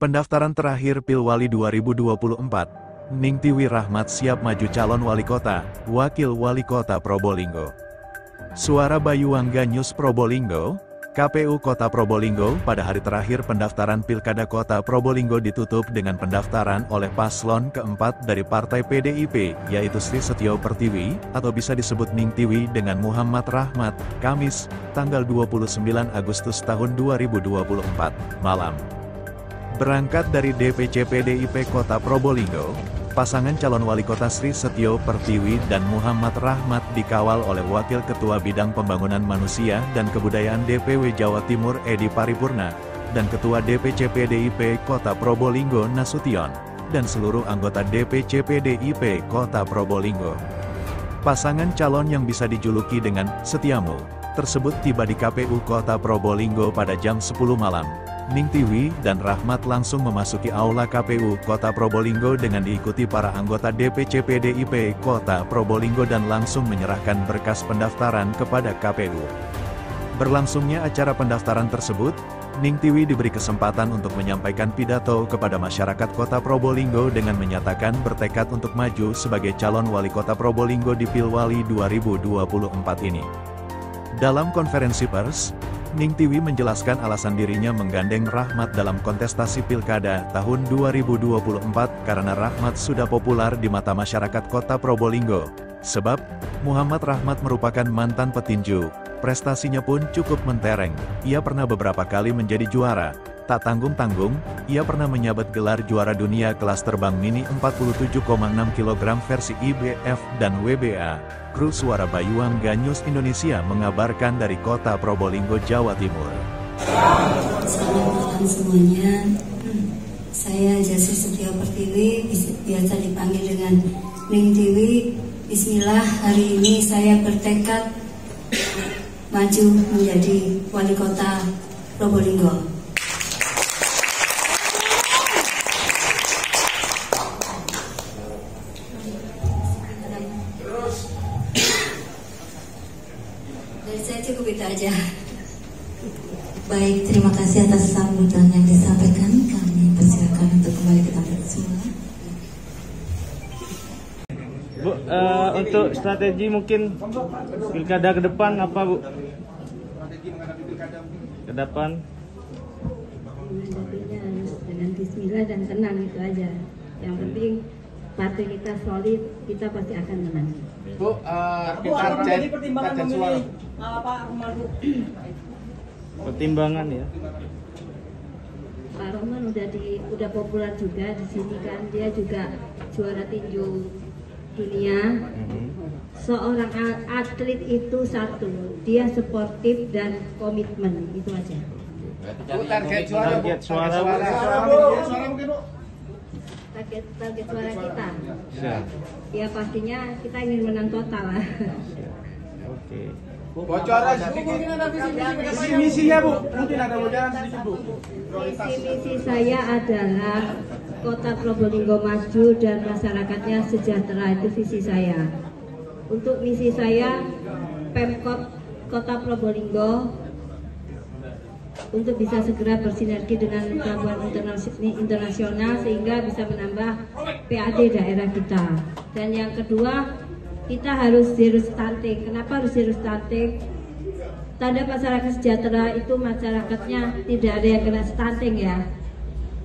Pendaftaran terakhir Pilwali 2024, Ningtywi Rahmat siap maju calon wali kota, wakil wali kota Probolinggo. Suara Bayuangga News Probolinggo, KPU Kota Probolinggo pada hari terakhir pendaftaran Pilkada Kota Probolinggo ditutup dengan pendaftaran oleh paslon keempat dari Partai PDIP, yaitu Sri Setio Pertiwi, atau bisa disebut Ningtywi dengan Muhammad Rahmat, Kamis, tanggal 29 Agustus tahun 2024, malam. Berangkat dari DPC PDIP Kota Probolinggo, pasangan calon wali kota Sri Setio Pertiwi dan Muhammad Rahmat dikawal oleh Wakil Ketua Bidang Pembangunan Manusia dan Kebudayaan DPW Jawa Timur Edi Paripurna, dan Ketua DPC PDIP Kota Probolinggo Nasution, dan seluruh anggota DPC PDIP Kota Probolinggo. Pasangan calon yang bisa dijuluki dengan Setiamu tersebut tiba di KPU Kota Probolinggo pada jam 10 malam. Ningtywi dan Rahmat langsung memasuki aula KPU Kota Probolinggo dengan diikuti para anggota DPC PDIP Kota Probolinggo dan langsung menyerahkan berkas pendaftaran kepada KPU. Berlangsungnya acara pendaftaran tersebut, Ningtywi diberi kesempatan untuk menyampaikan pidato kepada masyarakat Kota Probolinggo dengan menyatakan bertekad untuk maju sebagai calon wali kota Probolinggo di Pilwali 2024 ini. Dalam konferensi pers, Ningtywi menjelaskan alasan dirinya menggandeng Rahmat dalam kontestasi Pilkada tahun 2024 karena Rahmat sudah populer di mata masyarakat Kota Probolinggo. Sebab, Muhammad Rahmat merupakan mantan petinju, prestasinya pun cukup mentereng. Ia pernah beberapa kali menjadi juara. Tak tanggung-tanggung, ia pernah menyabet gelar juara dunia kelas terbang mini 47,6 kg versi IBF dan WBA. Kru Suara Bayuangga News Indonesia mengabarkan dari Kota Probolinggo, Jawa Timur. Selamat malam semuanya. Saya Sri Setio Pertiwi, biasa dipanggil dengan Ningtywi. Bismillah, hari ini saya bertekad maju menjadi wali kota Probolinggo. Dari saya cukup itu aja. Baik, terima kasih atas sambutan yang disampaikan. Kami persilakan untuk kembali ke tempat semula. Bu, untuk strategi mungkin pilkada ke depan apa, Bu? Strategi menghadapi pilkada ke depan? Menghadapinya harus dengan bismillah dan tenang, itu aja. Yang penting partai kita solid, kita pasti akan menang. Bu, kita jadi pertimbangan memilih Pak Rohman, Bu. Pertimbangan ya. Pak Rohman udah populer juga di sini kan, dia juga juara tinju dunia. Seorang atlet itu satu, dia sportif dan komitmen, itu aja. Bu, target suara, Bu. Suara mungkin, Bu. Target suara kita. Ya pastinya kita ingin menang total lah. Oke. Bocoran sedikit. Misinya, Bu. Mungkin ada bocoran sedikit, Bu. Misi saya adalah Kota Probolinggo maju dan masyarakatnya sejahtera, itu visi saya. Untuk misi saya, Pemkot Kota Probolinggo untuk bisa segera bersinergi dengan pelabuhan internasional sehingga bisa menambah PAD daerah kita. Dan yang kedua, kita harus zero stunting. Kenapa harus zero stunting? Tanda masyarakat sejahtera itu masyarakatnya tidak ada yang kena stunting ya.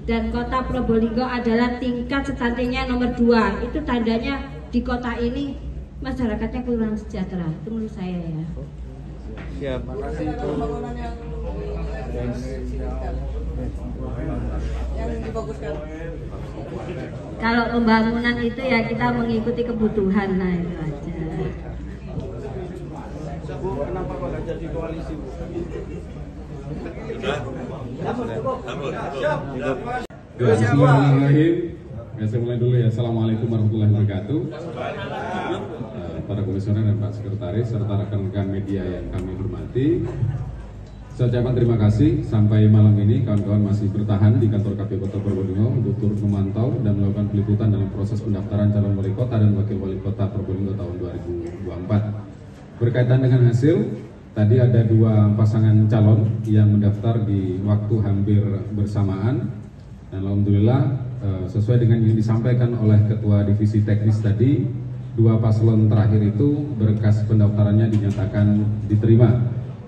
Dan Kota Probolinggo adalah tingkat stuntingnya nomor 2. Itu tandanya di kota ini masyarakatnya kurang sejahtera. Itu menurut saya ya. Siap. Yang difokuskan. Kalau pembangunan itu ya kita mengikuti kebutuhan, nah itu aja. Bu, kenapa kok gak jadi koalisi, Bu? Bismillahirrahmanirrahim. Saya mulai dulu ya. Assalamualaikum warahmatullahi wabarakatuh. Para komisioner dan Pak Sekretaris serta rekan-rekan media yang kami hormati, saya ucapkan terima kasih sampai malam ini kawan-kawan masih bertahan di kantor KPU Kota Probolinggo untuk turut memantau dan melakukan peliputan dalam proses pendaftaran calon wali kota dan wakil wali kota Probolinggo tahun 2024. Berkaitan dengan hasil, tadi ada 2 pasangan calon yang mendaftar di waktu hampir bersamaan. Dan alhamdulillah sesuai dengan yang disampaikan oleh Ketua Divisi Teknis tadi, 2 paslon terakhir itu berkas pendaftarannya dinyatakan diterima.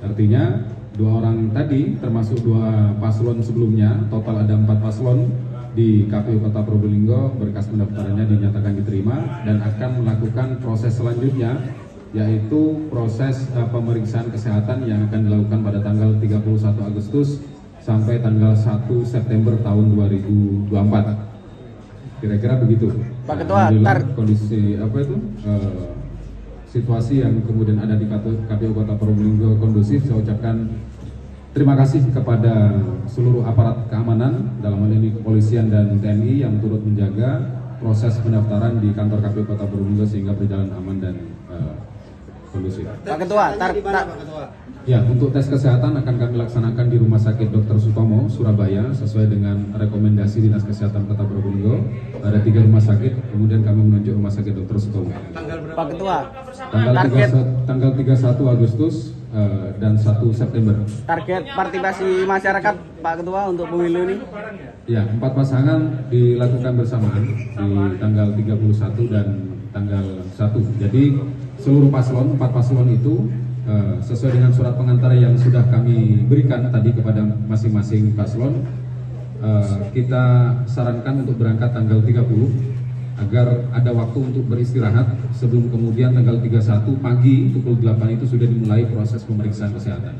Artinya 2 orang tadi termasuk 2 paslon sebelumnya, total ada 4 paslon di KPU Kota Probolinggo, berkas pendaftarannya dinyatakan diterima dan akan melakukan proses selanjutnya, yaitu proses pemeriksaan kesehatan yang akan dilakukan pada tanggal 31 Agustus sampai tanggal 1 September tahun 2024. Kira-kira begitu. Pak Ketua, kondisi situasi yang kemudian ada di KPU Kota Probolinggo kondusif. Saya ucapkan terima kasih kepada seluruh aparat keamanan, dalam hal ini kepolisian dan TNI yang turut menjaga proses pendaftaran di kantor KPU Kota Probolinggo sehingga berjalan aman dan kondusif. Pak Ketua, Ya, untuk tes kesehatan akan kami laksanakan di Rumah Sakit Dr. Sutomo, Surabaya, sesuai dengan rekomendasi Dinas Kesehatan Kota Probolinggo. Ada 3 rumah sakit, kemudian kami menunjuk Rumah Sakit Dr. Sutomo. Pak Ketua, Tanggal 31 Agustus dan 1 September. target partisipasi masyarakat Pak Ketua untuk pemilu ini? Ya, 4 pasangan dilakukan bersamaan di tanggal 31 dan tanggal 1. Jadi seluruh paslon, 4 paslon itu sesuai dengan surat pengantar yang sudah kami berikan tadi kepada masing-masing paslon, kita sarankan untuk berangkat tanggal 30 agar ada waktu untuk beristirahat sebelum kemudian tanggal 31 pagi pukul 8 itu sudah dimulai proses pemeriksaan kesehatan.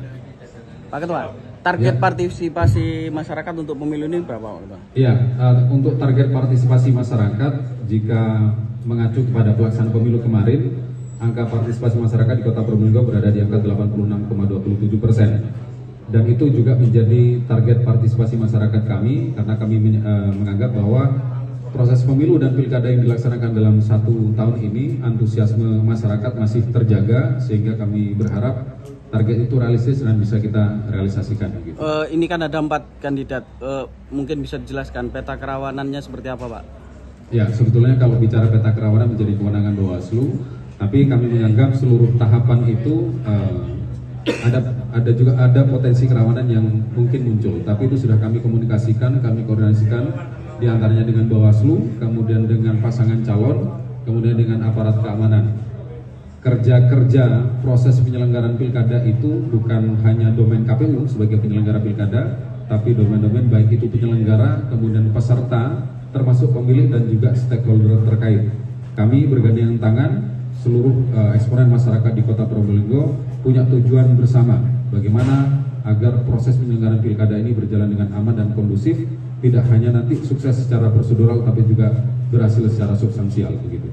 Pak Ketua, target partisipasi masyarakat untuk pemilu ini berapa Pak Ketua? Iya, untuk target partisipasi masyarakat jika mengacu kepada pelaksanaan pemilu kemarin, angka partisipasi masyarakat di Kota Probolinggo berada di angka 86,27%. Dan itu juga menjadi target partisipasi masyarakat kami, karena kami menganggap bahwa proses pemilu dan pilkada yang dilaksanakan dalam 1 tahun ini, antusiasme masyarakat masih terjaga, sehingga kami berharap target itu realistis dan bisa kita realisasikan. Gitu. Ini kan ada 4 kandidat, mungkin bisa dijelaskan peta kerawanannya seperti apa Pak? Ya, sebetulnya kalau bicara peta kerawanan menjadi kewenangan Bawaslu, tapi kami menganggap seluruh tahapan itu ada potensi kerawanan yang mungkin muncul. Tapi itu sudah kami komunikasikan, kami koordinasikan diantaranya dengan Bawaslu, kemudian dengan pasangan calon, kemudian dengan aparat keamanan. Kerja-kerja proses penyelenggaraan pilkada itu bukan hanya domain KPU sebagai penyelenggara pilkada, tapi domain-domain baik itu penyelenggara, kemudian peserta, termasuk pemilih dan juga stakeholder terkait. Kami bergandengan tangan, seluruh eksponen masyarakat di Kota Probolinggo punya tujuan bersama, bagaimana agar proses penyelenggaraan pilkada ini berjalan dengan aman dan kondusif, tidak hanya nanti sukses secara prosedural tapi juga berhasil secara substansial begitu.